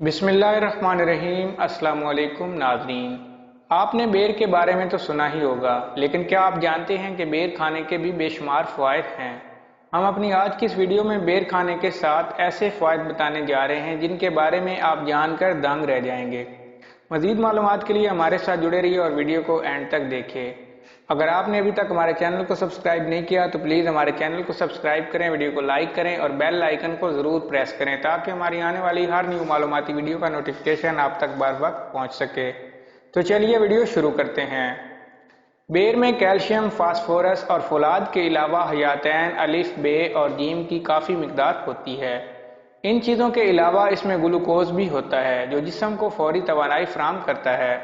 बिस्मिल्लाहिर्रहमानिर्रहीम। अस्सलाम वालेकुम नाज़रीन। आपने बेर के बारे में तो सुना ही होगा, लेकिन क्या आप जानते हैं कि बेर खाने के भी बेशुमार फ़वाइद हैं। हम अपनी आज की इस वीडियो में बेर खाने के साथ ऐसे फ़वाइद बताने जा रहे हैं जिनके बारे में आप जानकर दंग रह जाएंगे। मज़ीद मालूमात के लिए हमारे साथ जुड़े रहिए और वीडियो को एंड तक देखें। अगर आपने अभी तक हमारे चैनल को सब्सक्राइब नहीं किया तो प्लीज़ हमारे चैनल को सब्सक्राइब करें, वीडियो को लाइक करें और बेल आइकन को ज़रूर प्रेस करें ताकि हमारी आने वाली हर न्यू मालूमाती वीडियो का नोटिफिकेशन आप तक बर वक्त पहुँच सके। तो चलिए वीडियो शुरू करते हैं। बेर में कैल्शियम, फास्फोरस और फौलाद के अलावा हयातैन, अलिफ, बे और जीम की काफ़ी मिकदार होती है। इन चीज़ों के अलावा इसमें ग्लूकोज भी होता है जो जिस्म को फौरी तवानाई फराहम करता है।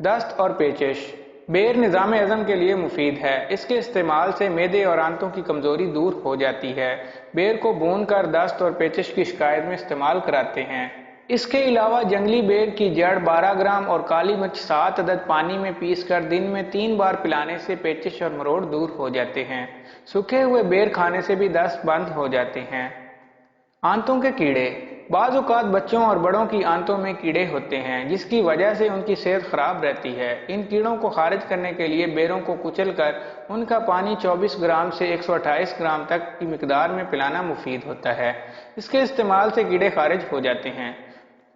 दस्त और पेचिश। बेर निज़ाम हज़म के लिए मुफीद है। इसके इस्तेमाल से मैदे और आंतों की कमज़ोरी दूर हो जाती है। बेर को भून कर दस्त और पेचिश की शिकायत में इस्तेमाल कराते हैं। इसके अलावा जंगली बेर की जड़ 12 ग्राम और काली मिर्च 7 अदद पानी में पीस कर दिन में 3 बार पिलाने से पेचिश और मरोड़ दूर हो जाते हैं। सूखे हुए बेर खाने से भी दस्त बंद हो जाते हैं। आंतों के कीड़े। बाज़ औक़ात बच्चों और बड़ों की आंतों में कीड़े होते हैं जिसकी वजह से उनकी सेहत खराब रहती है। इन कीड़ों को खारिज करने के लिए बेरों को कुचलकर उनका पानी 24 ग्राम से 128 ग्राम तक की मिकदार में पिलाना मुफीद होता है। इसके इस्तेमाल से कीड़े खारिज हो जाते हैं।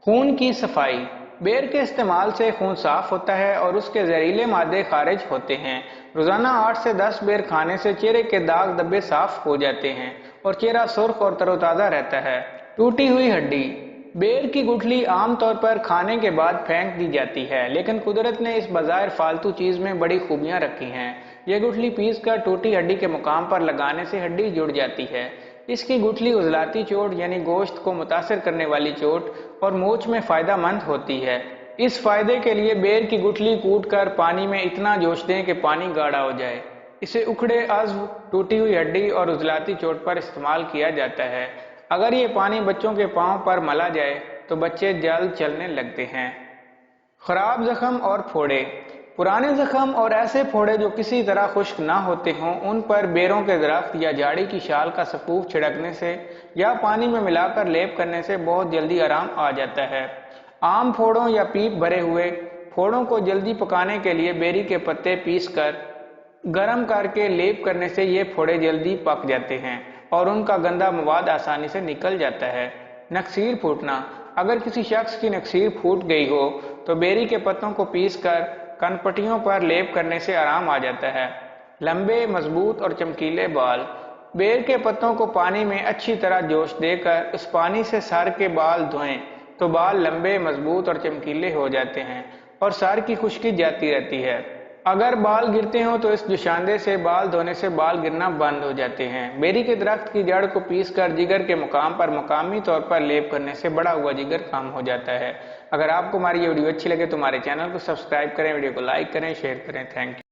खून की सफाई। बेर के इस्तेमाल से खून साफ होता है और उसके जहरीले मादे खारिज होते हैं। रोजाना 8 से 10 बेर खाने से चेहरे के दाग धब्बे साफ हो जाते हैं और चेहरा सुर्ख और तरोताजा रहता है। टूटी हुई हड्डी। बेर की गुठली आमतौर पर खाने के बाद फेंक दी जाती है, लेकिन कुदरत ने इस बाजार फालतू चीज में बड़ी खूबियां रखी हैं। यह गुठली पीस कर टूटी हड्डी के मुकाम पर लगाने से हड्डी जुड़ जाती है। इसकी गुठली उजलाती चोट यानी गोश्त को मुतासर करने वाली चोट और मोच में फायदा मंद होती है। इस फायदे के लिए बेर की गुठली कूट कर पानी में इतना जोश दें कि पानी गाढ़ा हो जाए। इसे उखड़े अज़्व, टूटी हुई हड्डी और उजलाती चोट पर इस्तेमाल किया जाता है। अगर ये पानी बच्चों के पांव पर मला जाए तो बच्चे जल्द चलने लगते हैं। खराब जख्म और फोड़े। पुराने जख्म और ऐसे फोड़े जो किसी तरह खुश्क ना होते हों, उन पर बेरों के दरख्त या झाड़ी की शाल का सफूफ छिड़कने से या पानी में मिलाकर लेप करने से बहुत जल्दी आराम आ जाता है। आम फोड़ों या पीप भरे हुए फोड़ों को जल्दी पकाने के लिए बेरी के पत्ते पीस कर गर्म करके लेप करने से ये फोड़े जल्दी पक जाते हैं और उनका गंदा मवाद आसानी से निकल जाता है। नक्सीर फूटना। अगर किसी शख्स की नक्सीर फूट गई हो तो बेरी के पत्तों को पीस कर कनपट्टियों पर लेप करने से आराम आ जाता है। लंबे, मजबूत और चमकीले बाल। बेर के पत्तों को पानी में अच्छी तरह जोश देकर उस पानी से सर के बाल धोएं तो बाल लंबे, मजबूत और चमकीले हो जाते हैं और सर की खुश्की जाती रहती है। अगर बाल गिरते हो तो इस जुशांदे से बाल धोने से बाल गिरना बंद हो जाते हैं। बेरी के दरख्त की जड़ को पीस कर जिगर के मुकाम पर मकामी तौर पर लेप करने से बड़ा हुआ जिगर कम हो जाता है। अगर आपको हमारी ये वीडियो अच्छी लगे तो हमारे चैनल को सब्सक्राइब करें, वीडियो को लाइक करें, शेयर करें। Thank you.